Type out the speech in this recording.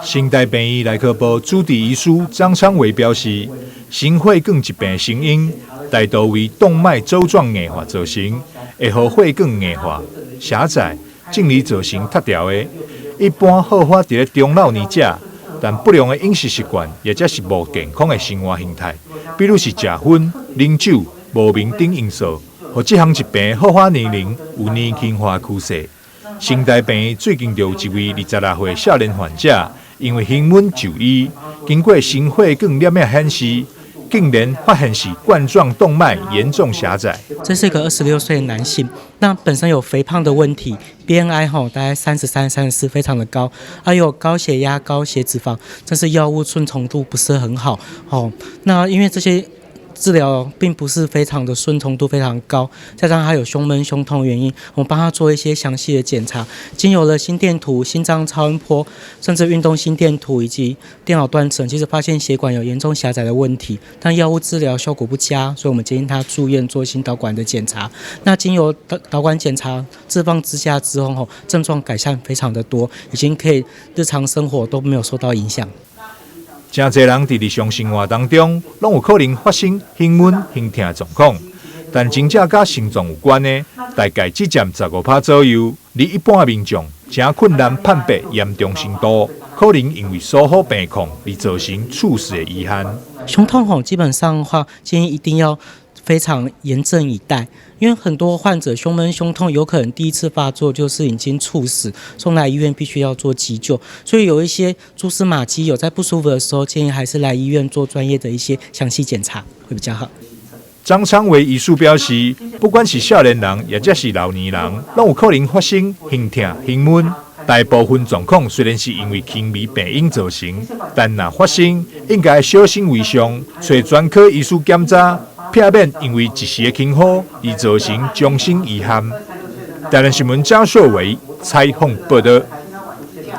新台病医内科部主治医师张昌伟表示，心血管疾病的成因大多为动脉粥状硬化造成，会互血管硬化、狭窄，进而造成塌条的。一般好发伫中老年者，但不良的饮食习惯，也则是无健康的生活形态，比如是食薰、啉酒、无明等因素，和这项疾病好发年龄有年轻化趋势。新台病最近就有一位26岁少年患者，因为兴奋就医，经过心血管摄影显示，竟然发现是冠状动脉严重狭窄。这是一个26岁的男性，那本身有肥胖的问题 ，BMI 大概33、34，非常的高，还有高血压、高血脂肪，这是药物顺从度不是很好那因为这些治疗并不是非常的顺从度非常高，加上他有胸闷、胸痛的原因，我们帮他做一些详细的检查，经由了心电图、心脏超音波，甚至运动心电图以及电脑断层，其实发现血管有严重狭窄的问题，但药物治疗效果不佳，所以我们建议他住院做心导管的检查。那经由导管检查置放支架之后，症状改善非常的多，已经可以日常生活都没有受到影响。真侪人伫日常生活当中，拢有可能发生胸闷、胸痛的状况，但真正甲心脏有关的，大概只占15%左右。而一般民众真困难判别严重程度，可能因为疏忽病况而造成猝死的遗憾。胸痛基本上的话，建议一定要非常严阵以待，因为很多患者胸闷、胸痛有可能第一次发作就是已经猝死，送来医院必须要做急救，所以有一些蛛丝马迹，有在不舒服的时候，建议还是来医院做专业的一些详细检查会比较好。张昌伟医师表示，不管是少年人，也或是老年人，拢有可能发生胸痛、胸闷。大部分状况虽然是因为轻微病因造成，但若发生，应该小心为上，找专科医师检查，避免因为一时的轻忽而造成终身遗憾。台南新闻张硕伟采访报道。